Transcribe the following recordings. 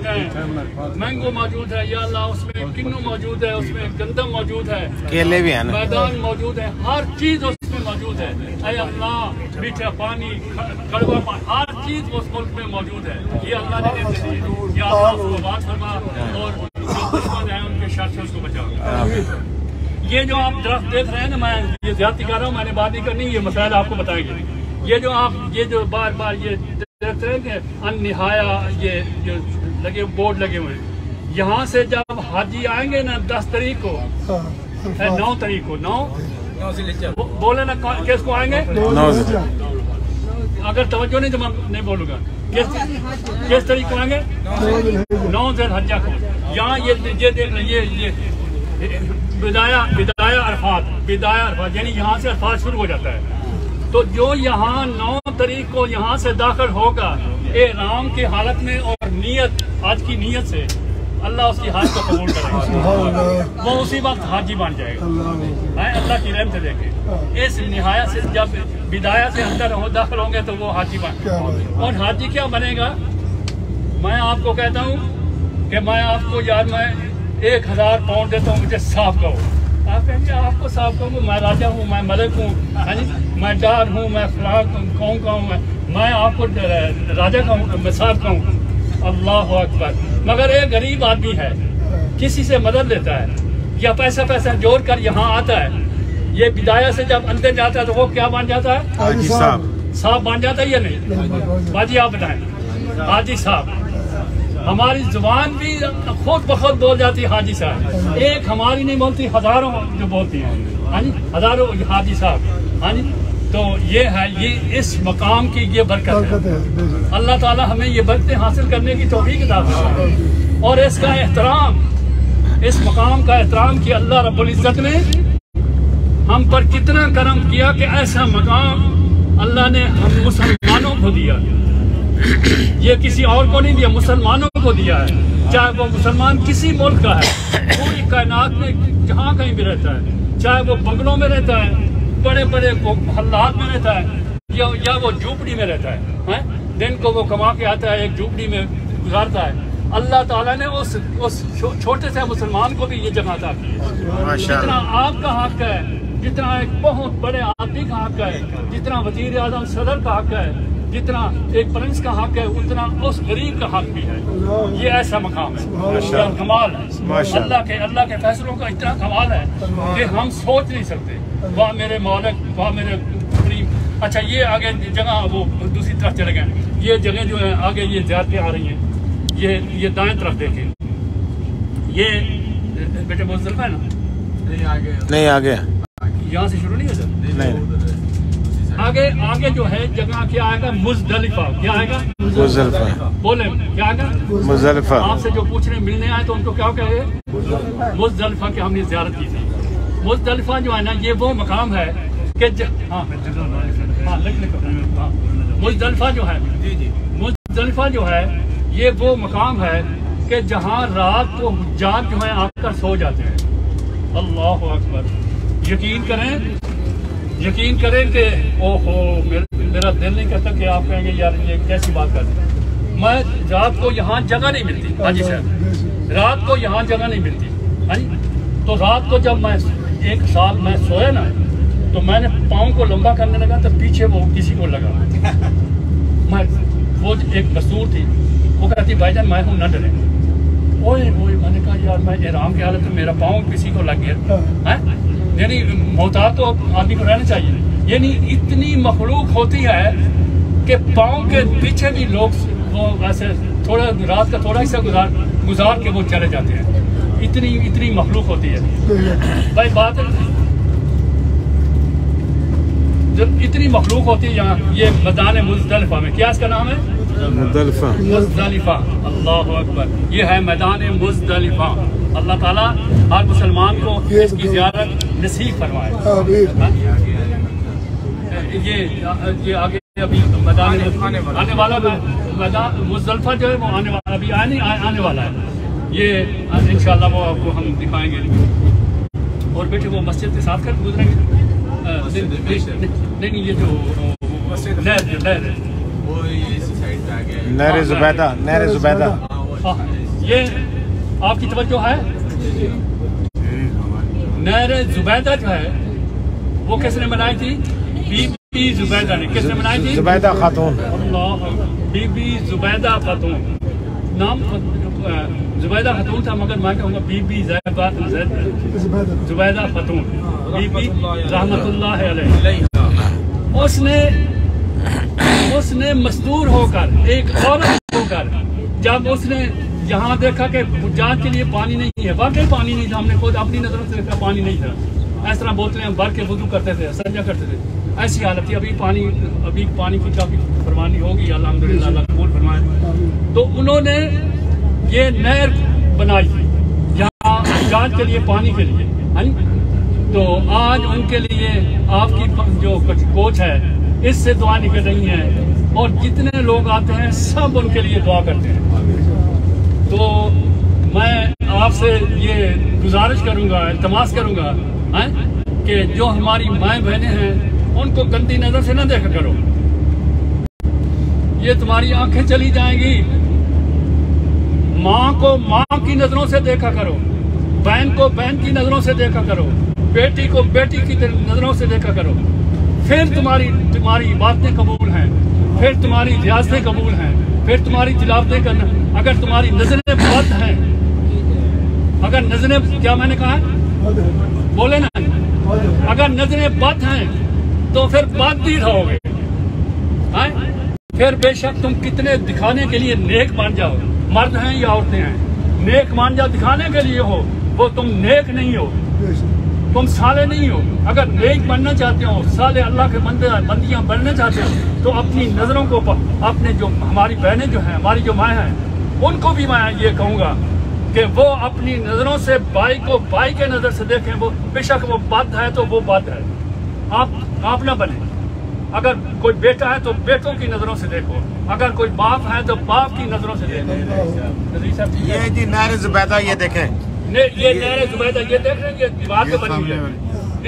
मौजूद है, मैंगो मौजूद है, या अल्लाह उसमें किन्नू मौजूद है, उसमें गंदम मौजूद है, केले भी है ना, मैदान मौजूद है, हर चीज उसमें मौजूद है। ऐ अल्लाह मीठा पानी, कड़वा पानी, हर चीज उस मुल्क में मौजूद है। ये अल्लाह ने दे दी, या अल्लाह उसको बात फरमा और जो दुश्मन है उनके शर से उसको बचाओ। ये जो आप दरख्त देख रहे हैं ना, मैं ये ज्यादती कर रहा हूँ, मैंने बात नहीं करनी, ये मसाइल आपको बताएंगे। ये जो आप ये जो बार बार ये देखते हैं कि अननिहाया ये जो लगे बोर्ड लगे हुए, यहाँ से जब हाजी आएंगे ना 10 तारीख को, 9 तारीख को, 9 बोले ना किसको आएंगे, 9 अगर तवज्जो नहीं तो मैं नहीं बोलूँगा, किस तारीख को आएंगे, 9 ज़िलहज्जा को। यहाँ ये देख लें, ये बिदाया अरफात यानी यहाँ से अरफात शुरू हो जाता है। तो जो यहाँ 9 तारीख को यहाँ से दाखिल होगा एहराम की हालत में और नियत, आज की नियत से, अल्लाह उसकी हालत को कबूल करेगा, वो उसी वक्त हाजी बन जाएगा। अल्लाह की रहमत से देखे, इस निहाया से जब बिदाया से अंदर दाखिल होंगे तो वो हाजी बन, और हाजी क्या बनेगा, मैं आपको कहता हूँ कि मैं आपको यार मैं 1000 पाउंड देता हूँ, मुझे साफ कहो। आप कहेंगे आपको साफ कहूँ, मैं राजा हूँ, मैं मलिक हूँ, मैं डार हूँ, मैं फलां कौन का हूँ, मैं आपको राजा कहूँ, मैं साफ कहूँ। अल्लाह अकबर। मगर एक गरीब आदमी है, किसी से मदद लेता है या पैसा जोड़ कर यहाँ आता है, ये बिदाया से जब अंदर जाता है तो वो क्या बन जाता है, हाजी साहब बन जाता है या नहीं? बाजी आप बताएं। हाजी साहब, हमारी जुबान भी खुद बखुद बोल जाती है हाजी साहब, एक हमारी नहीं बोलती, हजारों जो बोलती हैं, हाँ जी, हजारों हाजी साहब, हाँ जी। तो ये है, ये इस मकाम की ये बरकत है। अल्लाह ताला हमें ये बरकतें हासिल करने की तौफीक अता फरमाए, और इसका एहतराम, इस मकाम का एहतराम कि अल्लाह रब्बुल इज्जत ने हम पर कितना करम किया कि ऐसा मकाम अल्लाह ने हम मुसलमानों को दिया। ये किसी और को नहीं दिया, मुसलमानों को दिया है। चाहे वो मुसलमान किसी मुल्क का है, पूरी कायनात में जहाँ कहीं भी रहता है, चाहे वो बंगलों में रहता है, बड़े बड़े मोहल्लात में रहता है, या वो झूपड़ी में रहता है, दिन को वो कमा के आता है, एक झूपड़ी में गुजारता है, अल्लाह ताला ने उस छोटे से मुसलमान को भी ये जगह अता की है। जितना आपका हक है, जितना एक बहुत बड़े आदमी का हक है, जितना वजीर आजम सदर का हक है, जितना एक प्रिंस का हक है, उतना उस गरीब का हक भी है। ये ऐसा मकाम है, कमाल है। अल्लाह के फैसलों का इतना कमाल है कि हम सोच नहीं सकते। वाह मेरे मौलक, वाह मेरे करीम। अच्छा, ये आगे जगह वो दूसरी तरफ चले गए, ये जगह जो है आगे ये ज़्यारतें आ रही हैं। ये दाएं तरफ देखें, ये बेटे मुज़दलिफ़ा है ना, नहीं आगे यहाँ से शुरू नहीं है सर, नहीं आगे जो है जगह क्या आएगा, मुज़दलिफ़ा। क्या आएगा, मुज़दलिफ़ा। बोले क्या आएगा, मुज़दलिफ़ा। आपसे जो पूछ रहे मिलने आए तो उनको क्या कहे, मुज़दलिफ़ा की हमने ज़ियारत की थी। मुज़दलिफ़ा जो है ना, ये वो मकाम है कि मुज़दलिफ़ा जो है, मुज़दलिफ़ा जो है ये वो मकाम है कि जहाँ रात को हुज्जाज जो है आकर सो जाते हैं। अल्लाह अकबर। यकीन करें कि ओहो, मेरा दिल नहीं करता कि आप कहेंगे यार ये कैसी बात कर रहे हैं। मैं रात को यहाँ जगह नहीं मिलती, हाजी साहब, रात को यहाँ जगह नहीं मिलती, हाँ जी। तो रात को जब मैं 1 साल मैं सोया ना, तो मैंने पाँव को लंबा करने लगा तो पीछे वो किसी को लगा। मैं वो एक मजदूर थी, वो कहती भाईजान मैं हूँ न डरे। ओए मैंने कहा यार मैं एहराम की हालत में मेरा पाँव किसी को लग गया है। यानी मोहतात तो आदमी को रहना चाहिए। यानी इतनी मखलूक होती है कि पाँव के पीछे भी लोग वो ऐसे थोड़ा रात का थोड़ा हिस्सा गुजार के वो चले जाते हैं। इतनी मखलूक होती है भाई। बात जब इतनी मखलूक होती है यहाँ, ये मैदान मुज़दलिफ़ा में, क्या इसका नाम है, मुज़दलिफ़ा। अल्लाह अकबर। ये है मैदान मुज़दलिफ़ा। अल्लाह ताला हर मुसलमान को इसकी ज़ियारत नसीब फरमाए। ये आगे अभी मैदान आने वाला, मैदान मुज़दलिफ़ा जो है वो आने वाला, अभी आने वाला है। ये इंशाअल्लाह वो आपको हम दिखाएंगे। और बेटे वो मस्जिद के साथ कर गुजरेंगे। नहीं, ये जो नहर नहर ज़ुबैदा हाँ, ये आपकी तवज्जो है। नहर जुबैदा जो है वो किसने बनाई थी? बीबी जुबैदा ने। किसने बनाई थी? जुबैदा खातून। अल्लाह, बीबी जुबैदा खातून। नाम जुबैदा खातून था, मगर मैं कहूँगा बीबी जुबैदा खातून, बीबी रहमतुल्लाह अलैहा। उसने मजदूर होकर, एक औरत होकर, जब उसने यहाँ देखा कि हुज्जाज के लिए पानी नहीं है, वाकई पानी नहीं था, हमने खुद अपनी नजरों से देखा पानी नहीं था। इस तरह बोतलें भर के वुजू करते थे, सज्जा करते थे, ऐसी हालत थी। अभी पानी की काफी फरमानी होगी, अल्हम्दुलिल्लाह, अल्लाह कबूल फरमाए। तो उन्होंने ये नहर बनाई यहाँ हुज्जाज के लिए, पानी के लिए, है। तो आज उनके लिए आपकी जो कोच है इससे दुआ निकल रही है, और जितने लोग आते हैं सब उनके लिए दुआ करते हैं। तो मैं आपसे ये गुजारिश करूंगा, इल्तमास करूंगा कि जो हमारी माएँ बहनें हैं उनको गंदी नजर से न देखा करो। ये तुम्हारी आंखें चली जाएंगी। माँ को माँ की नजरों से देखा करो, बहन को बहन की नजरों से देखा करो, बेटी को बेटी की नजरों से देखा करो। फिर तुम्हारी बातें कबूल हैं, फिर तुम्हारी रियासतें कबूल हैं, फिर तुम्हारी तिलावतें करना। अगर तुम्हारी नजरें बद हैं, अगर नजरें, क्या मैंने कहा है? बोले ना, अगर नजरें बद हैं तो फिर बद ही रहोगे। फिर बेशक तुम कितने दिखाने के लिए नेक मान जाओ, मर्द हैं या औरतें हैं, नेक मान जाओ दिखाने के लिए हो, वो तुम नेक नहीं हो, तुम साले नहीं हो। अगर नेक बनना चाहते हो, साले अल्लाह के बंदियां बनना चाहते हो, तो अपनी नजरों को, अपने जो हमारी बहनें जो हैं, हमारी जो माएँ हैं, उनको भी मैं ये कहूँगा कि वो अपनी नजरों से भाई को भाई के नजर से देखें। वो बेशक वो बद है तो वो बद है, आप ना बने। अगर कोई बेटा है तो बेटों की नजरों से देखो, अगर कोई बाप है तो बाप की नजरों से देखो। ये जी नहर जुबैदा, ये देखें, ये नहर जुबैदा, ये देख रहे हैं, ये दीवार पे बनी हुई है।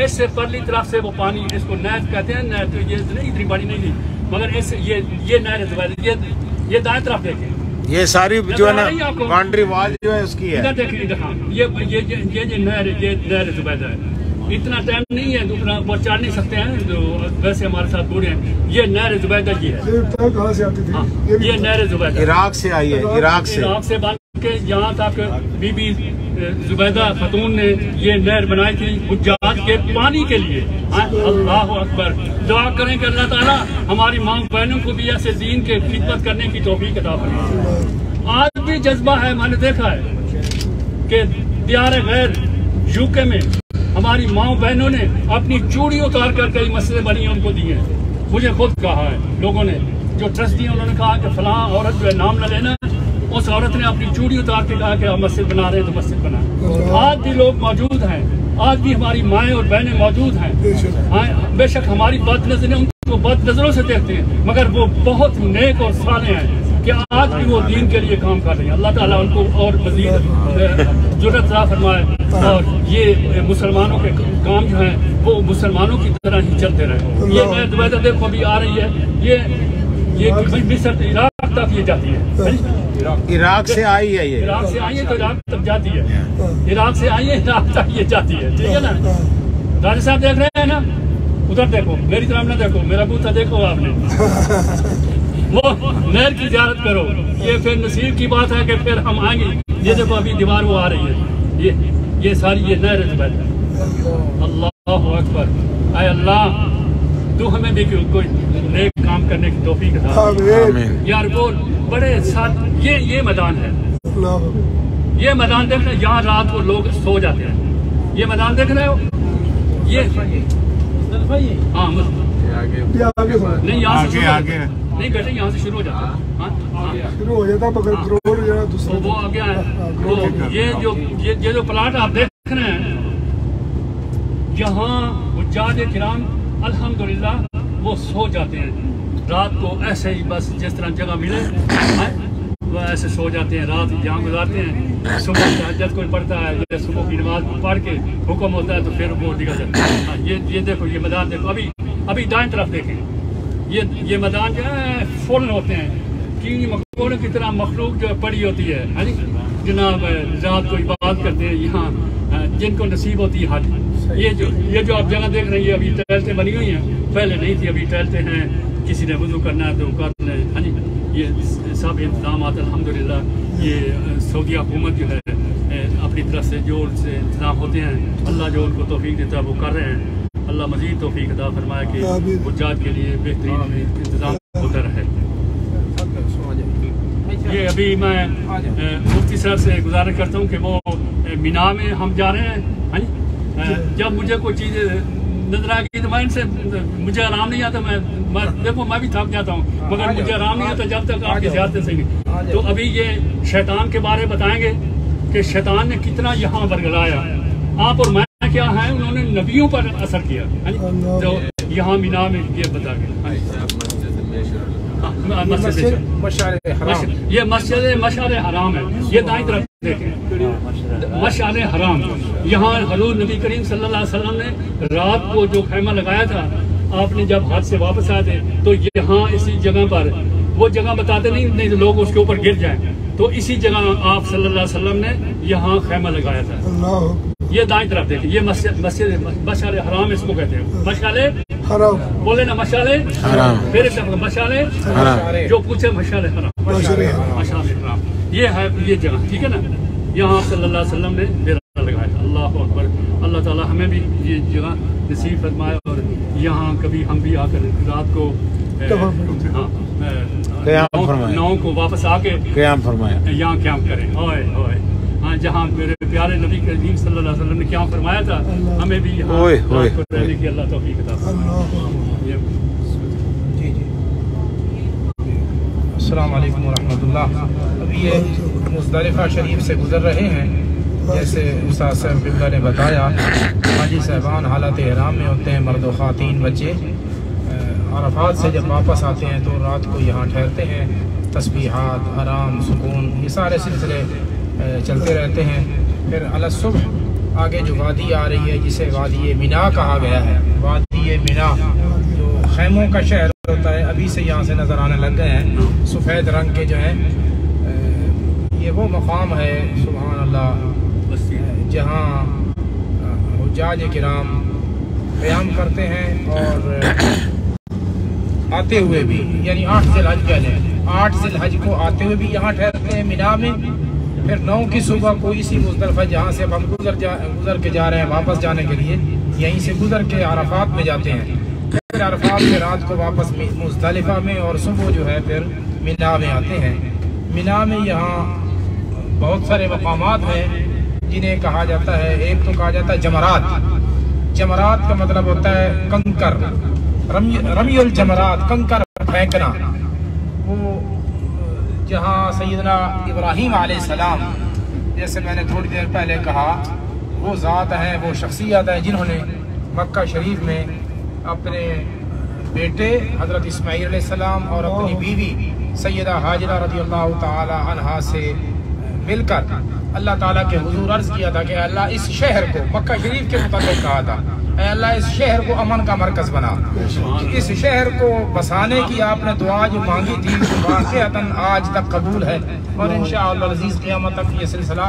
इससे परली तरफ से वो पानी, इसको नहर कहते हैं। नहर तो ये नहीं, इतनी बड़ी नहीं थी, मगर इससे ये नहर जुबैदा, ये दाएं तरफ देखें, ये सारी जो है ना बाउंड्री वॉल जो है उसकी है। इधर देखिए, इधर। हाँ, ये नहर जुबैदा है। इतना टाइम नहीं है, दूसरा वो चढ़ नहीं सकते हैं जो वैसे हमारे साथ बूढ़े हैं। ये नहर जुबैदा जी है। कहाँ से आती थी? ये नहर जुबैदा इराक से आई है, इराक से बन के यहाँ तक बीबी जुबैदा खातून ने ये नहर बनाई थी हुज्जाज के पानी के लिए। अल्लाह अकबर। दुआ करें कि अल्लाह ताला हमारी माँ बहनों को भी ऐसे दीन के खिदमत करने की तौफीक अता फरमाए। आज भी जज्बा है, मैंने देखा है कि दियार गैर यूके में हमारी माँ बहनों ने अपनी चूड़ी उतार कर कई मस्जिदें बनी उनको दी हैं। मुझे खुद कहा है लोगों ने, जो ट्रस्ट दिए, उन्होंने कहा कि फलां औरत जो है नाम न लेना, उस औरत ने अपनी चूड़ी उतार के कहा कि हम मस्जिद बना रहे हैं तो मस्जिद बना। आज भी लोग मौजूद हैं, आज भी हमारी माएँ और बहनें मौजूद हैं। बेशक हमारी बद नजरें उनको बद नजरों से देखते हैं, मगर वो बहुत नेक और साले हैं कि आज भी वो दीन के लिए काम कर रहे हैं। अल्लाह ताला उनको और मजीद जुर्रत अता फरमाए, और ये मुसलमानों के काम जो हैं वो मुसलमानों की तरह ही चलते रहे। ये नहर जुबैदा देखो अभी आ रही है, ये मिस्र इराक तक ये जाती है। इराक से आई है, ये इराक से आई है तो इराक तक जाती है, इराक से आई है इराक तक ये जाती है। ठीक है ना? राजा साहब देख रहे हैं ना, उधर देखो, मेरी तरफ ना देखो, मेरा बूथा देखो आपने। वो नहर की ज़ियारत करो, ये फिर नसीब की बात है कि फिर हम आएंगे। ये देखो अभी दीवार वो आ रही है, ये सारी ये नहर जुबैदा। अल्लाह अकबर। आए अल्लाह, तू हमें भी कोई नेक काम करने की तौफीक अता फरमा। यार वो बड़े साथ ये मैदान है, ये मैदान देख रहे, यहाँ रात को लोग सो जाते हैं। ये मैदान देख रहे हो, ये हाँ नहीं, यहाँ से आगे नहीं बेटे, यहाँ से शुरू हो जाता है, शुरू हो जाता है, तो वो आ गया है। तो ये जो प्लाट आप देख रहे हैं, यहाँ हुज्जाज किराम अल्हम्दुलिल्लाह वो सो जाते हैं रात को, ऐसे ही बस जिस तरह जगह मिले वो ऐसे सो जाते हैं, रात यहाँ गुजारते हैं। सुबह तहज्जुद कोई पढ़ता है, या सुबह की नमाज पढ़ के हुक्म होता है तो फिर वो निकल जाता है। ये देखो, ये मैदान देखो, अभी दाएं तरफ देखें, ये मैदान जो है फुल होते हैं, कीड़ी मकोड़ों की तरह मखलूक जो पड़ी होती है, हाँ जी जनाब, रात को इबादत करते हैं यहाँ, जिनको नसीब होती है हज। ये जो आप जगह देख रहे हैं, अभी टहलते बनी हुई हैं, पहले नहीं थी, अभी टहलते हैं। किसी ने वुज़ू करना है तो कर लें, हाँ जी। ये सब इंतजाम अल्हम्दुलिल्लाह ये सऊदी हुकूमत जो है अपनी तरफ से जो उनसे इंतजाम होते हैं, अल्लाह जो उनको तौफीक देता है वो कर रहे हैं। अल्लाह मज़ीद तौफीक अता फरमाए कि हुज्जाज के लिए बेहतरीन इंतजाम होता रहे। ये अभी मैं मुफ्ती साहब से गुजारिश करता हूँ कि वो मीना में हम जा रहे हैं, हाँ जी। जब मुझे कोई चीज़ नजर आ गई तो मैं इनसे, मुझे आराम नहीं आता, देखो मैं भी थक जाता हूँ, मगर मुझे आराम नहीं आता जब तक आपकी ज़ियारत से नहीं। तो अभी ये शैतान के बारे बताएंगे कि शैतान ने कितना यहाँ बरगलाया। आप और मैं क्या है, उन्होंने नबियों पर असर किया, तो यहाँ मीना में ये बता गए। ये मस्जिद मशअर हराम है, ये दाईं तरफ देखें, मशअर हराम। यहाँ हजूर नबी करीम सल्लल्लाहु अलैहि वसल्लम ने रात को जो खैमा लगाया था, आपने जब हज से वापस आए थे तो यहाँ इसी जगह पर, वो जगह बताते नहीं तो लोग उसके ऊपर गिर जाए, तो इसी जगह आप सल्लल्लाहु अलैहि वसल्लम ने यहाँ खैमा लगाया था। ये दाईं तरफ देखिए, ये मस्जिद मशअर हराम इसको कहते हैं। मशाले हराम बोले ना, मशाले हराम, फिर मशाले हराम, जो पूछे मशाले हराम, मशाले हराम, ये है ये जगह, ठीक है ना। यहाँ सल्लल्लाहु अलैहि वसल्लम ने डेरा लगाया। अल्लाह अकबर। अल्लाह ताला हमें भी ये जगह नसीब फरमाए और यहाँ कभी हम भी आकर रात को नाव को वापस आके क़याम फरमाया, यहाँ क़याम करें। ओए ओए, हाँ, जहाँ मेरे प्यारे नबी करीम सल्लल्लाहु अलैहि वसल्लम ने क्या फरमाया था, हमें भी यहाँ रहने की अल्लाह तौफीक अता फरमाए। अस्सलाम वालेकुम व रहमतुल्लाह। अभी ये मुज़दलिफ़ा शरीफ से गुजर रहे हैं, जैसे उस्ताद साहब क़िबला ने बताया। हाजी साहबान हालत एहराम में होते हैं, मर्द व ख़ातीन बच्चे। अरफात से जब वापस आते हैं तो रात को यहाँ ठहरते हैं, तस्बीहात, आराम, सुकून, ये सारे सिलसिले चलते रहते हैं। फिर अल सुबह आगे जो वादी आ रही है, जिसे वादी मीना कहा गया है, वादी मीना जो खैमों का शहर होता है, अभी से यहाँ से नज़र आने लग गए हैं सफ़ेद रंग के जो हैं। ये वो मकाम है सुभान अल्लाह, जहाँ हुज्जाज किराम क़याम करते हैं और आते हुए भी, यानी 8 ज़िलहज पहले 8 ज़िलहज को आते हुए भी यहाँ ठहरते हैं मीना में। फिर 9 की सुबह को इसी मुज़दलिफ़ा जहाँ से अब हम गुजर के जा रहे हैं वापस जाने के लिए, यहीं से गुजर के अरफात में जाते हैं। फिर अरफात से रात को वापस मुज़दलिफ़ा में और सुबह जो है फिर मीना में आते हैं। मीना में यहाँ बहुत सारे मकामात हैं जिन्हें कहा जाता है, एक तो कहा जाता है जमरात। जमरात का मतलब होता है कंकर, रमियुल जमरात, कंकर फेंकना। वो जहाँ सैयदना इब्राहीम अलैहिस्सलाम, जैसे मैंने थोड़ी देर पहले कहा, वो ज़ात है, वो शख्सियत है जिन्होंने मक्का शरीफ में अपने बेटे हज़रत इस्माईल अलैहिस्सलाम और अपनी बीवी सैयदा हाजरा रज़ियल्लाहु ताला अन्हा से मिलकर अल्लाह ताला के हुजूर अर्ज़ किया था कि अल्लाह इस शहर को, मक्का शरीफ के मुताबिक कहा था, अल्लाह इस शहर को अमन का मरकज़ बना। इस शहर को बसाने की आपने दुआ जो मांगी थी वाक़अतन आज तक कबूल है और इंशाअल्लाह अज़ीज़ क़यामत तक ये सिलसिला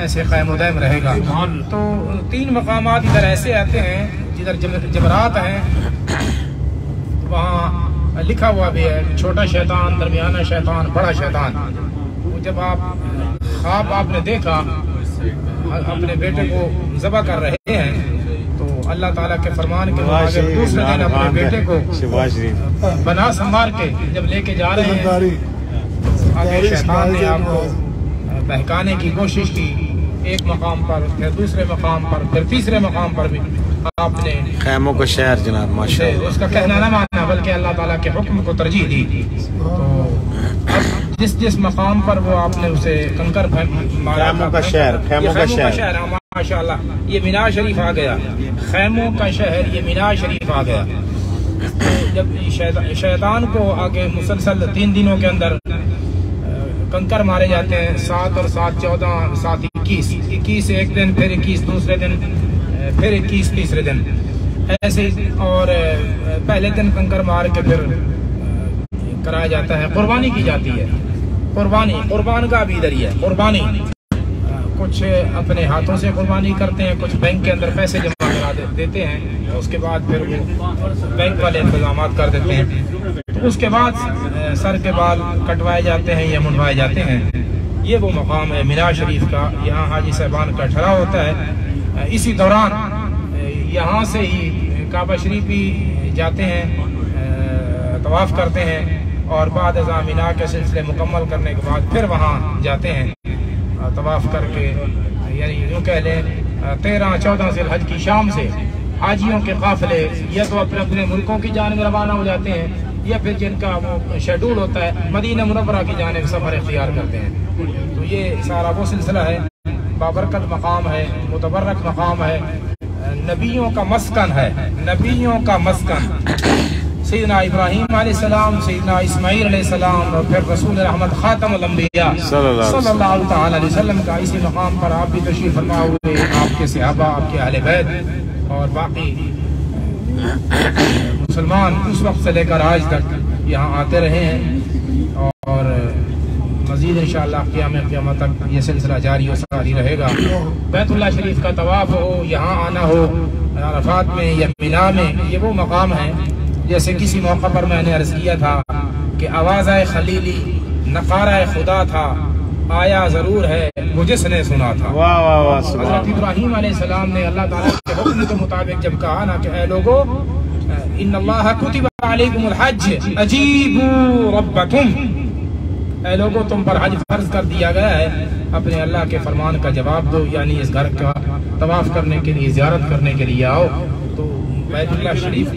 ऐसे क़ायम दायम रहेगा। तो 3 मकामात इधर ऐसे आते हैं जिधर जमरात हैं, वहाँ लिखा हुआ भी है छोटा शैतान, दरमियाना शैतान, बड़ा शैतान। जब आप ख्वाब आपने देखा अपने बेटे को ज़बह कर रहे हैं, अल्लाह ताला के फरमान के मुताबिक दूसरे दिन अपने बेटे को बना संभाल के जब लेके जा रहे हैं, आगे शैतान ने आपको बहकाने की कोशिश की। एक मकाम पर, फिर दूसरे मकाम पर, फिर तीसरे मकाम पर भी आपने खैमों का शहर जनाब माशाअल्लाह उसका कहना न माना, बल्कि अल्लाह ताला के हुक्म को तरजीह दी। तो अब जिस मकाम पर वो आपने उसे कंकर मारा, खैमों का शहर माशाअल्लाह, ये मीना शरीफ आ गया, खैमों का शहर, ये मीना शरीफ आ गया। तो जब शैतान को आगे मुसलसल 3 दिनों के अंदर कंकर मारे जाते हैं, 7 और 7 14, 7 21 एक दिन, फिर 21 दूसरे दिन, फिर 21 तीसरे दिन, ऐसे। और पहले दिन कंकर मार के फिर कराया जाता है, कुर्बानी की जाती है। कुर्बान का भी इधर ही है। कुर्बानी कुछ अपने हाथों से कुर्बानी करते हैं, कुछ बैंक के अंदर पैसे जमा करा देते हैं, उसके बाद फिर वो बैंक वाले इंतजाम कर देते हैं। तो उसके बाद सर के बाल कटवाए जाते हैं या मुंडवाए जाते हैं। ये वो मकाम है मिना शरीफ का। यहाँ हाजी साहबान का ठहराव होता है। इसी दौरान यहाँ से ही काबा शरीफ भी जाते हैं, तवाफ़ करते हैं और बाद अज़ा मिना के सिलसिले मुकम्मल करने के बाद फिर वहाँ जाते हैं तवाफ़ करके। यानी यूँ कह लें 13-14 ज़िलहज की शाम से हाजियों के काफ़िले या तो अपने अपने मुल्कों की जानिब रवाना हो जाते हैं या फिर जिनका वो शेड्यूल होता है मदीना मुनव्वरा की जानिब सफ़र इख्तियार करते हैं। तो ये सारा वो सिलसिला है, बाबरकत मकाम है, मुतबर्रक मकाम है, नबियों का मस्कन है, नबियों का मस्कन। सैयदना इब्राहीम अलैहिस्सलाम, सैयदना इस्माईल अलैहिस्सलाम और फिर रसूल रहमत खातमुल अंबिया सल्लल्लाहु तआला अलैहि वसल्लम का इसी मकाम पर आप भी तशरीफ फरमा हुए, आपके सहाबा, आपके अहले बैत और बाकी मुसलमान उस वक्त से लेकर आज तक यहाँ आते रहे हैं और मज़ीद इंशाअल्लाह क़यामत तक ये सिलसिला जारी और सारी रहेगा। बैतुल्लाह शरीफ का तवाफ़ हो, यहाँ आना हो, अरफात में या मिना में, ये वो मकाम है। जैसे किसी मौका पर मैंने अर्ज़ किया था कि आवाज़ खलीली नकारा खुदा था, आया ज़रूर है मुझसे सुना था। वाह वाह वाह। हज़रत इब्राहीम अलैहिस्सलाम ने अल्लाह ताला के हुक्म के मुताबिक जब कहा ना कि ऐ लोगो इन्नल्लाह कुतिबा अलैकुमुल हज्ज अजीबू रब्बकुम, ऐ लोगो तुम पर हज फर्ज कर दिया गया है, अपने अल्लाह के फरमान का जवाब दो, यानी इस घर का तवाफ़ करने के लिए, ज़ियारत करने के लिए आओ। तो बैतुल्लाह शरीफ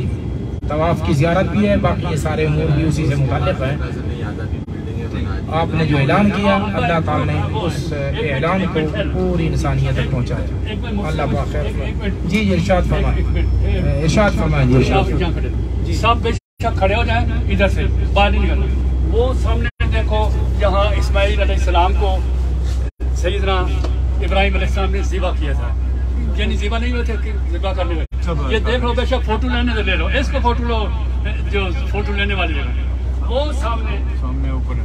तवाफ़ की ज़ियारत भी है, बाकी ये सारे उमूर भी उसी से मुताल्लिक़ हैं। आपने जो ऐलान किया अल्लाह ताला ने उस ऐलान को पूरी इंसानियत तक पहुँचाया। अल्लाह पाक जी इरशाद फरमाए, इरशाद फरमाए जी। सब बेशक खड़े हो जाए, इधर से बाहर नहीं निकलना। वो सामने देखो जहाँ इस्माईल अलैहिस्सलाम को सैयदना इब्राहीम अलैहिस्सलाम ने ज़िबा किया था, यानी ज़िबा नहीं हुए थे कि ज़िबा करने लगे। ये देख लो, बेशक फोटो लेने तो ले लो, इसको फोटो लो, जो फोटो लेने वाली जगह वो सामने ऊपर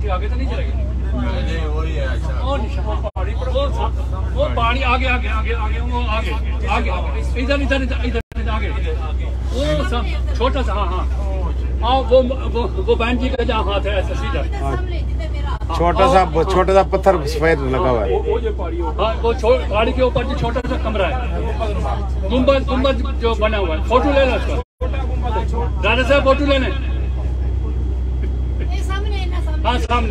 आगे तो नहीं चलेगी, वो पानी आगे आगे आगे आगे वो आगे आगे इधर इधर इधर आगे वो सब छोटा सा। हाँ वो बहन जी का जहाँ हाथ है ऐसा सीधा, छोटा सा पत्थर सफेद लगा हुआ है। हाँ वो पहाड़ी के ऊपर जो छोटा सा कमरा है, गुंबद जो बना हुआ है। फोटो ले लो उसका, दादा साहब फोटो लेने। हाँ सामने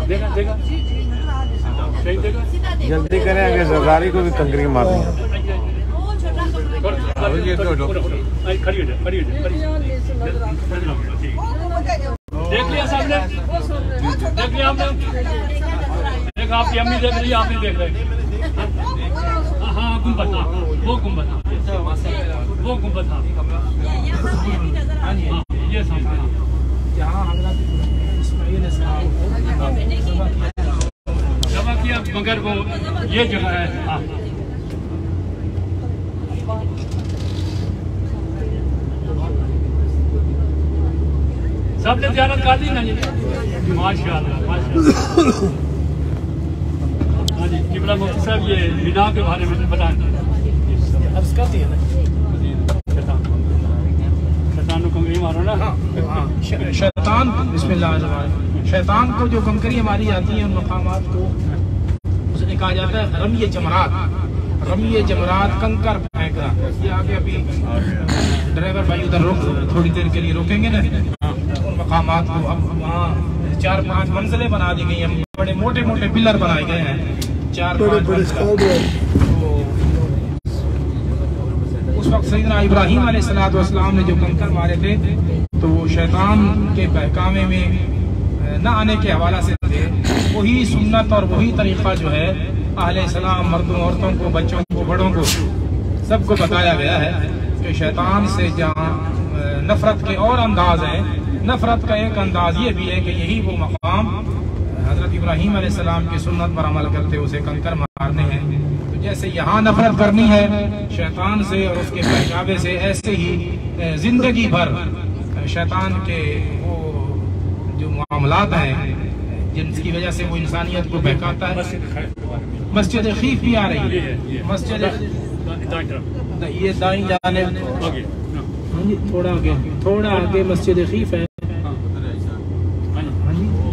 देखा सही देखा। जल्दी करें, आगे जरदारी को भी कंकरी मार दें। देख लिया सामने, देख लिया आपने, देखा आपकी अम्मी देख रही है, आप नहीं देख रहे। हाँ गुंबद, वो गुंबद, वो गुंबद। हाँ ये सामने जहाँ जमा किया, मगर वो ये जगह है। हाँ सबने ज़ियारत कर दी ना जी, माशाअल्लाह माशाअल्लाह। हाँ जी किबला मुफ्ती साहब ये बिना के बारे में बताएं। मारो ना। हाँ शैतान, बिस्मिल्लाह, शैतान को जो कंकरियाँ मारी जाती हैं उन मकामात को उसने कहा जाता है रमिये जमरात। रमिये जमरात कंकर फेंकना। ये आगे अभी ड्राइवर भाई उधर रोक, थोड़ी देर के लिए रोकेंगे ना उन मकामात को। अब वहाँ 4-5 मंजिलें बना दी गई हैं, बड़े मोटे मोटे पिलर बनाए गए हैं, 4-5। उस वक्त सैयदना इब्राहीम अलैहिस्सलाम ने जो कंकर मारे थे तो वो शैतान के बहकावे में न आने के हवाला से थे। वही सुन्नत और वही तरीक़ा जो है अहले सलाम, मर्दों औरतों को, बच्चों को, बड़ों को, सबको बताया गया है कि शैतान से जहाँ नफ़रत के और अंदाज हैं, नफ़रत का एक अंदाज ये भी है कि यही वो मकाम हज़रत इब्राहीम अलैहिस्सलाम की सुन्नत पर अमल करते उसे कंकर मारने हैं। तो जैसे यहाँ नफरत करनी है शैतान से और उसके पहचावे से, ऐसे ही जिंदगी भर शैतान के वो जो मामलात हैं जिनकी वजह से वो इंसानियत को बहकाता है। मस्जिद खीफ भी आ रही है, मस्जिद ये दाईं जानिब थोड़ा आगे मस्जिद खीफ है,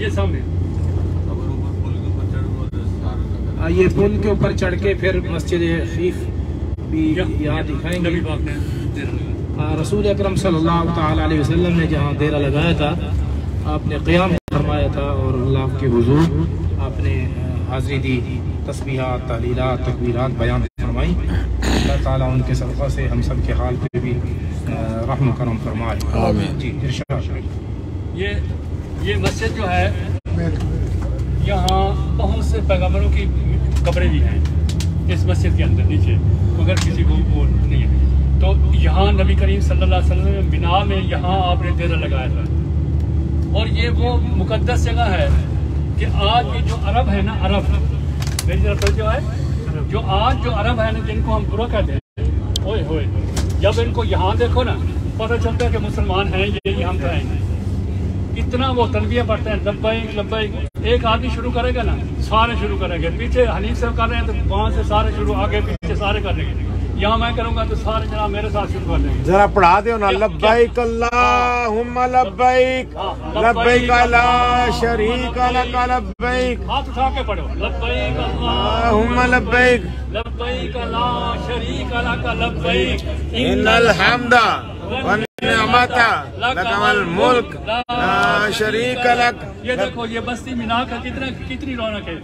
ये सामने ये पुल के ऊपर चढ़ के फिर मस्जिद खीफ भी यहाँ दिखाएंगे। रसूल अकरम सल्लल्लाहु ताला अलैहि वसल्लम ने जहाँ डेरा लगाया था आपने क़याम फरमाया था और अल्लाह के हुजूर आपने हाज़िरी दी, तस्बीहात, तहलीलात, तकबीरात बयान फरमाई। अल्लाह ताला उनके सदक़ा से हम सब के हाल पे भी रहम करम फरमाए। जी इरशाद। ये मस्जिद जो है यहाँ बहुत से पैगम्बरों की कब्रें भी हैं इस मस्जिद के अंदर नीचे, मगर किसी को वो नहीं है। तो यहाँ नबी करीम सल्लल्लाहु अलैहि वसल्लम बिना में यहाँ आपने डेरा लगाया था। और ये वो मुकद्दस जगह है कि आज ये जो अरब है ना, अरब मेरी तरफ जो है, जो आज जो अरब है ना, जिनको हम बुरा कहते हैं, ओए होए, जब इनको यहाँ देखो ना पता चलता है कि मुसलमान हैं ये, यहाँ पे आएंगे। इतना वो तलबिया पढ़ते हैं, लब्बैक लब्बैक। एक आदमी शुरू करेगा ना, सारे शुरू करेंगे। पीछे हनीफ साहब कर रहे हैं तो वहाँ से सारे शुरू, आगे पीछे सारे कर देंगे। यहाँ मैं करूँगा तो सारे जनाब मेरे साथ शुरू कर देंगे। जरा पढ़ा दो ना, लब्बैक अल्लाहुम्मा लब्बैक लब्बैक ला शरीका लक लब्बैक। हाथ उठा के पढ़ो, लब्बैक अल्लाहुम्मा लब्बैक लब्बैक ला शरीका लक लब्बैक इन्नल हम्दा वन निअमता लकल मुल्क ला शरीका लक। ये देखो ये बस्ती मीना का कितनी रौनक है।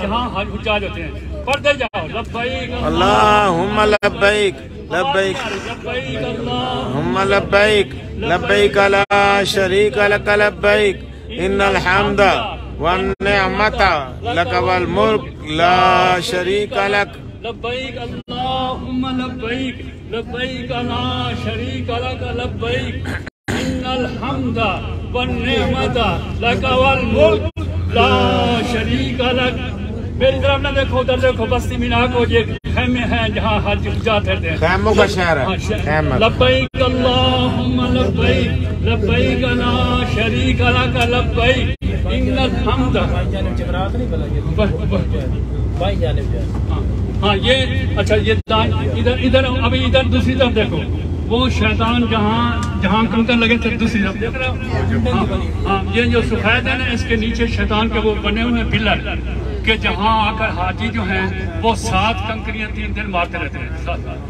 यहाँ हज हुज्जाज होते हैं, पढ़ते जाओ, लब्बैक अल्लाहुम्मा लब्बैक लब्बैक लब्बैक अल्लाहुम्मा लब्बैक लब्बैक ला शरीका लक लब्बैक इन्नल हम्दा वन निअमता लकल मुल्क ला शरीका लक। लब्बैक अल्लाहुम्मा लब्बैक लब्बैक ला शरीक लक लब्बैक इन्नल हम्दा वन निअमता लक वल मुल्क ला शरीक लक। मेरी तरफ ना देखो, उधर देखो बस्ती मीना को, ये खैमे हैं जहाँ हज जा फिरते हैं। खैमों का शहर है। लब्बैक अल्लाहुम्मा लब्बैक लब्बैक ला शरीक लक लब्बैक इन्नल हम्दा। हाँ ये अच्छा, ये इधर इधर अभी इधर दूसरी तरफ देखो, वो शैतान जहाँ कंकर लगे थे दूसरी तरफ देख रहे हो। हाँ ये जो सफेद है ना, इसके नीचे शैतान के वो बने हुए पिलर के, जहाँ आकर हाजी जो हैं वो 7 कंकरियां 3 दिन मारते रहते हैं।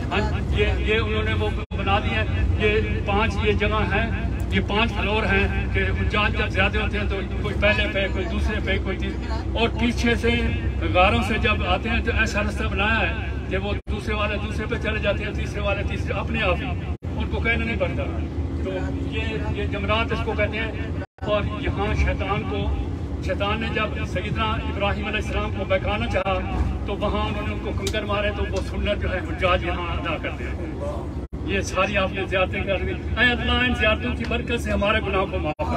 हाँ ये उन्होंने वो बना दिए। ये 5 ये जगह है, ये 5 फ्लोर हैं कि हुज्जाज जब ज्यादा होते हैं तो कोई पहले पे, कोई दूसरे पे, कोई तीसरे, और पीछे से गारों से जब आते हैं तो ऐसा रास्ता बनाया है कि वो दूसरे वाले दूसरे पे चले जाते हैं, तीसरे वाले तीसरे, अपने आप ही, उनको कहना नहीं पड़ता। तो ये जमरात इसको कहते हैं। और यहाँ शैतान ने जब सैयदना इब्राहिम अलैहिस्सलाम को बहकाना चाहा तो वहाँ उन्होंने उनको कंकर मारे, तो वो सुन्नत जो है हुज्जाज यहाँ अदा करते हैं। ये सारी आपने ज़ियारतें कर दी। अल्लाह इन ज़ियारतों की बरकत से हमारे गुनाह को माफ़ कर,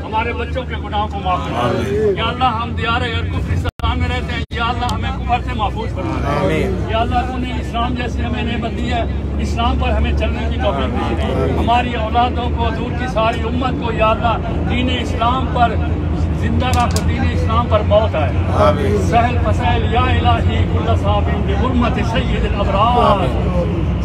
हमारे बच्चों के गुनाह को माफ़ कर। या अल्लाह हम दियार कुफ्रिस्तान में रहते हैं, या अल्लाह हमें कुफर से महफूज फरमा। या अल्लाह तूने इस्लाम जैसी हमें नेमत दी है, इस्लाम पर हमें चलने की तौफीक दी। हमारी औलादों को, हजूर की सारी उम्मत को या अल्लाह दीन इस्लाम पर जिंदा रख, दीन इस्लाम पर मौत आए। सहल फसैल या इलाही कुल्ला साबिन बिहुर्मत सय्यिदिल अबरार,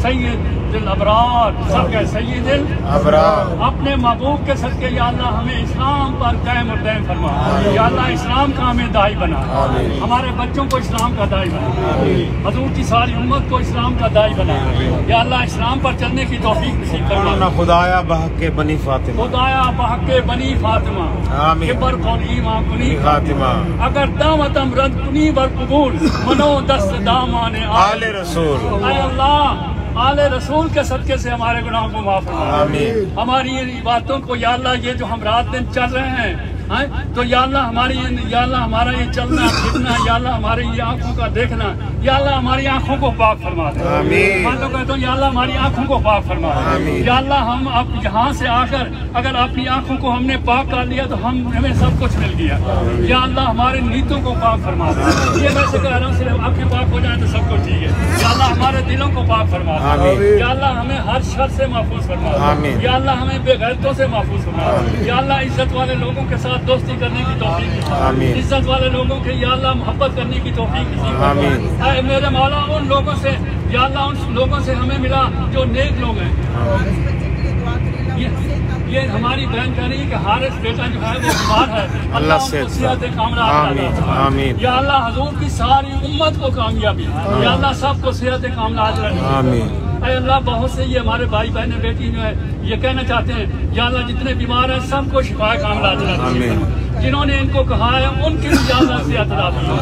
सय्यिदिल अबरार, सबके सय्यिदिल अबरार। अपने महबूब के सदके या अल्लाह हमें इस्लाम पर कायम और दायम फरमा। या अल्लाह इस्लाम का हमें दाई बना, हमारे बच्चों को इस्लाम का दाई बना, हजूर की सारी उम्मत को इस्लाम का दाई बना। या अल्लाह इस्लाम पर चलने की तौफीक नसीब फरमा। खुदाया बहक के बनी फातिमा, खुदाया बहक के बनी फातिमा, आमीन। खातिमा अगर दावतम रद कुनी बर कबूल मनो दस्त दामाने आले रसूल। अल्लाह आले रसूल के सदके से हमारे गुनाहों को माफ फरमा। हमारी इन बातों को या अल्लाह, ये जो हम रात दिन चल रहे हैं तो या अल्लाह हमारा ये चलना फिरना, या अल्लाह हमारी ये आंखों का देखना, या अल्लाह हमारी आंखों को पाक फरमा दे। मैं तो कहता हूँ या अल्लाह हमारी आंखों को पाक फरमा दे। या अल्लाह हम अब यहाँ से आकर अगर अपनी आंखों को हमने पाक कर लिया तो हमें सब कुछ मिल गया। या अल्लाह हमारे नीतों को पाक फरमा दे। ये वैसे कह रहा हूँ सिर्फ आंखें पाक हो जाए तो सब कुछ ठीक है। या अल्लाह हमारे दिलों को पाक फरमा दे। या अल्लाह हमें हर शर से महफूज फरमा दे। या अल्लाह हमें बेगैरतों से महफूज फरमा दे। या अल्लाह इज्जत वाले लोगों के साथ दोस्ती करने की तौफीक दे। इज्जत वाले लोगों के या अल्लाह मोहब्बत करने की तौफीक दे। मेरे मौला उन लोगों से या अल्लाह उन लोगों से हमें मिला जो नेक लोग हैं। ये हमारी बहन कह रही है कि हारिस बेटा जो है वो बीमार है, अल्लाह से सेहत कामयाब। या अल्लाह हजूर की सारी उम्मत को कामयाबी, या अल्लाह सबको सेहत कामयाब रखे। अल्लाह बहुत से ये हमारे भाई बहनें बेटी जो है ये कहना चाहते हैं या अल्लाह जितने बीमार हैं सबको शिफा कामयाब रखे। जिन्होंने इनको कहा है उनकी भी या अल्लाह सेहत अता फरमा।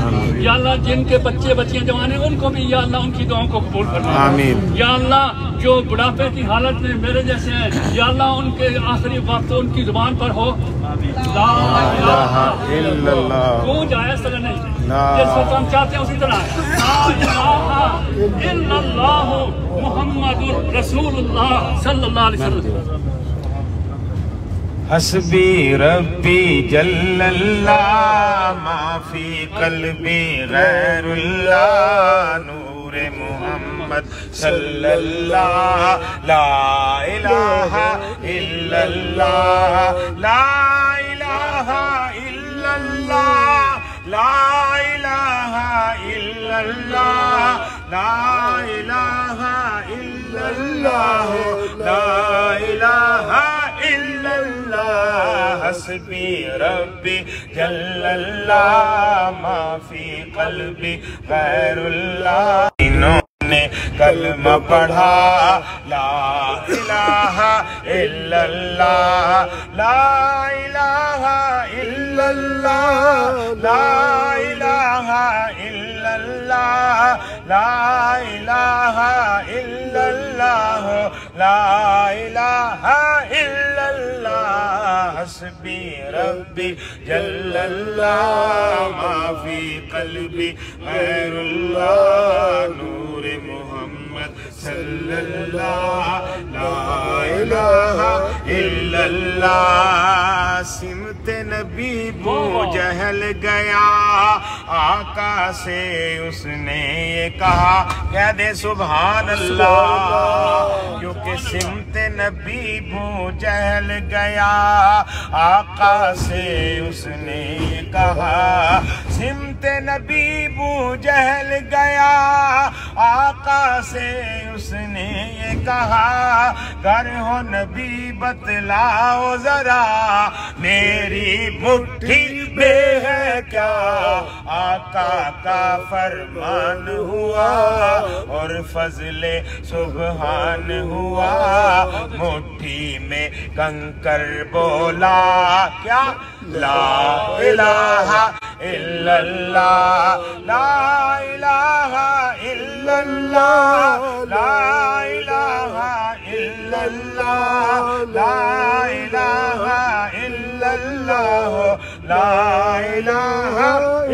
या अल्लाह जिनके बच्चे बच्चियां जवान हैं उनको भी या अल्लाह उनकी दुआओं को कबूल फरमा। या अल्लाह जो बुढ़ापे की हालत में मेरे जैसे हैं या अल्लाह उनके आखिरी वक्त उनकी जुबान पर हो ला इलाहा इल्लल्लाह। गूंज आया इस तरह नहीं, जिस वक्त हम चाहते हैं उसी तरह ला इलाहा इल्लल्लाह मुहम्मदुर रसूलुल्लाह सल्लल्लाहु अलैहि वसल्लम। हस्बी रब्बी जल्लल्लाह माफी कल्बी गैरुल्लाह नूरे मुहम्मद सल्लल्लाह ला इलाहा इल्लल्लाह ला इलाहा इल्लल्लाह ला इलाहा इल्लल्लाह ला इलाहा इल्लल्लाह ला इलाहा हस्बी रब्बी जल्लल्लाह माफी कल्बी गैरुल्लाह। इन्होंने कलमा पढ़ा ला इलाहा इल्लल्लाह ला इलाहा इल्लल्लाह ला इलाहा इल्लल्लाह ला इलाहा इल्लल्लाह ला इलाहा इल्लल्लाह हस्बी रब्बी जल्लल्लाह माफी कल्बी गैरुल्लाह नूरे मुहम्मद सल्लल्लाह ला इलाहा इल्लल्लाह। सिमते नबी बू जहल गया आका से उसने ये कहा कह दे सुभान अल्लाह। क्योंकि सिमते नबी बू जहल गया आका से उसने ये कहा। सिमते नबी बू जहल गया आका से उसने ये कहा कर हो नबी बतलाओ जरा मेरी मुट्ठी में है क्या। आका का फरमान हुआ और फजले सुबहान हुआ। मुट्ठी में कंकर बोला क्या ला इलाहा इल्लल्लाह ला इलाहा इल्लल्लाह ला इलाहा इल्लल्लाह ला इलाहा इल्लल्लाह ला इलाहा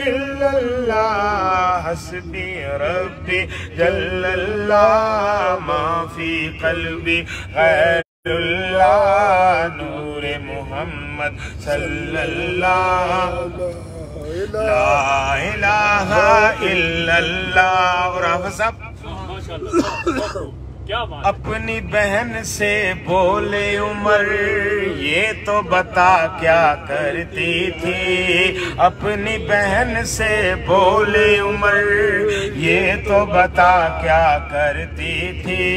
इल्लल्लाह हस्बी रब्बी जल्लल्लाह माफी कल्बी गैरुल्लाह नूरे मुहम्मद सल्लल्लाह ला इलाहा इल्लल्लाह। और आप सब अपनी बहन से बोले उमर ये तो बता क्या करती थी। अपनी बहन से बोले उमर ये तो बता क्या करती थी।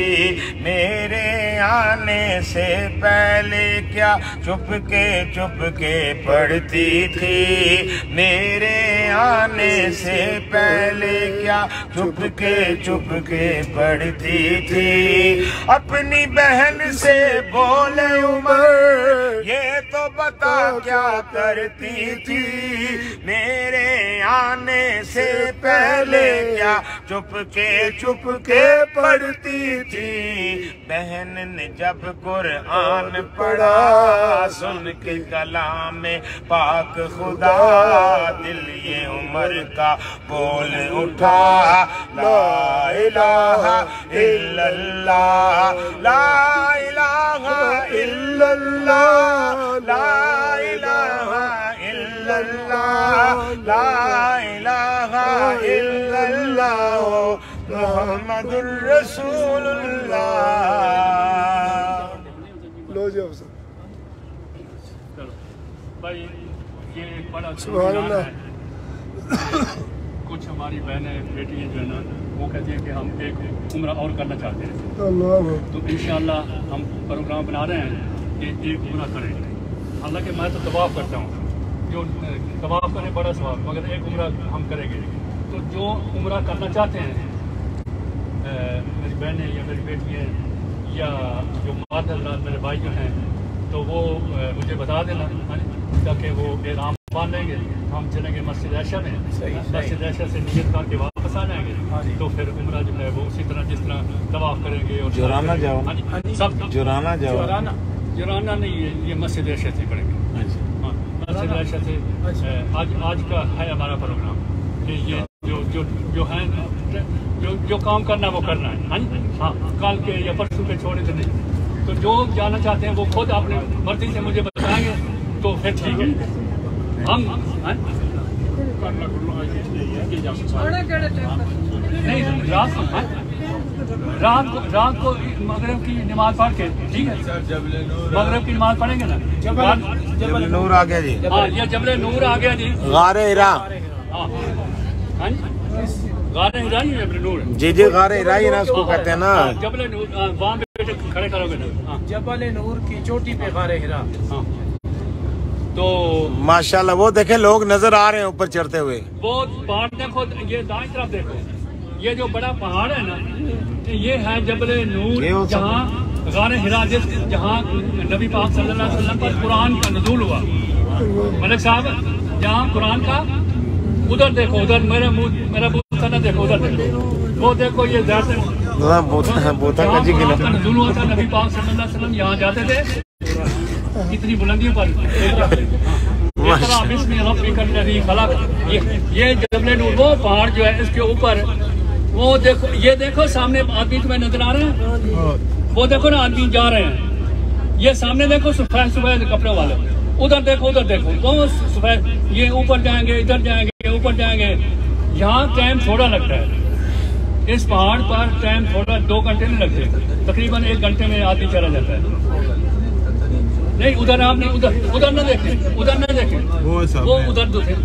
मेरे आने से पहले क्या चुपके चुपके पढ़ती थी। मेरे आने से पहले क्या चुपके चुपके पढ़ती थी। अपनी बहन से बोले उमर ये तो बता क्या करती थी। मेरे आने से पहले क्या चुपके पढ़ती थी। बहन ने जब कुरान पढ़ा, सुन के कलाम में पाक खुदा, दिल ये उमर का बोल उठा, ला इलाहा इल्लल्लाह, ला इलाहा इल्लल्लाह, ला इलाहा इल्लल्लाह, ला इलाहा इल्लल्लाह, मुहम्मदुर रसूलुल्लाह। लो जी अफसर भाई ये बड़ा सुभान अल्लाह। कुछ हमारी बहनें बेटियां जो है ना वो कहती हैं कि हम एक उम्रा और करना चाहते हैं, अल्लाह तो इंशाअल्लाह हम प्रोग्राम बना रहे हैं कि एक उम्रा करेंगे। हालांकि मैं तो तवाफ करता हूँ, जो तवाफ करें बड़ा सवाब, मगर एक उम्रा हम करेंगे। तो जो उम्रा करना चाहते हैं मेरी बहनें या मेरी बेटियाँ या जो मात हज़रात मेरे भाई जो हैं, तो वो मुझे बता देना, ताकि वो एहराम बांध लेंगे। हम चलेंगे मस्जिद आयशा में, मस्जिद आयशा से नियत करके वापस आ जाएंगे। तो फिर उम्रा जो है वो उसी तरह जिस तरह तवाफ करेंगे। और जुराना जाओ, सब जुराना जाओ, जुराना नहीं, ये मस्जिद आयशा से पढ़ेंगे। हाँ, मस्जिद आयशा से आज का है हमारा प्रोग्राम कि ये जो है जो काम करना वो करना है। हाँ, कल के या परसों के छोड़े तो नहीं। तो जो जाना चाहते हैं वो खुद अपने मर्जी से मुझे बताएंगे, तो फिर ठीक है। हम नहीं रात को मगरिब की नमाज पढ़ के, ठीक है, मगरिब की नमाज पढ़ेंगे ना। जबल नूर आ गया जी। हाँ, ये जबल नूर आ गया जी, गारे हिरा। हाँ, गारे हिरा ही जबल नूर। जी गारे हिरा ही ना उसको कहते हैं ना। जबल नूर वहाँ पे खड़े करोगे ना। जबल नूर की चोटी पे गारे हिरा। हाँ, तो माशाल्लाह वो देखे लोग नजर आ रहे हैं ऊपर चढ़ते हुए। वो पहाड़ देखो, ये दाईं तरफ देखो, ये जो बड़ा पहाड़ है ना, ये है जबल नूर, जहाँ गारे हिरा, जहाँ नबी पाक सल्लल्लाहु अलैहि वसल्लम पर कुरान का नुज़ूल हुआ। मलिक साहब, जहाँ कुरान का, उधर देखो, उधर मेरा मुंह ना देखो, उधर देखो, वो देखो, ये बोता का जी नुज़ूल हुआ था। नबी पाक सल्लल्लाहु अलैहि वसल्लम यहाँ जाते थे कितनी बुलंदियों पर। ये जबल नूर वो पहाड़ जो है, इसके ऊपर वो देखो, ये देखो सामने आदमी तुम्हें नजर आ रहे हैं, वो देखो ना आदमी जा रहे हैं। ये सामने देखो सफेद सफेद कपड़े वाले, उधर देखो, उधर देखो, वो सफेद, ये ऊपर जाएंगे, इधर जाएंगे, ऊपर जाएंगे। यहाँ टाइम थोड़ा लगता है, इस पहाड़ पर टाइम थोड़ा 2 घंटे नहीं लगते, तकरीबन 1 घंटे में आदमी चला जाता है। नहीं, उधर आप नहीं, उधर न देखें, उधर न देखें, वो उधर देखें,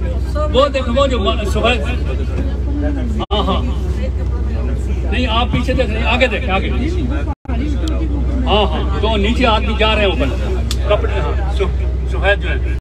वो देखो, वो जो सुबह। हाँ हाँ, नहीं आप पीछे देख रहे, आगे देखें, आगे। हाँ हाँ, तो नीचे आदमी जा रहे हैं ऊपर, कपड़े, हाँ, सफेद जो है।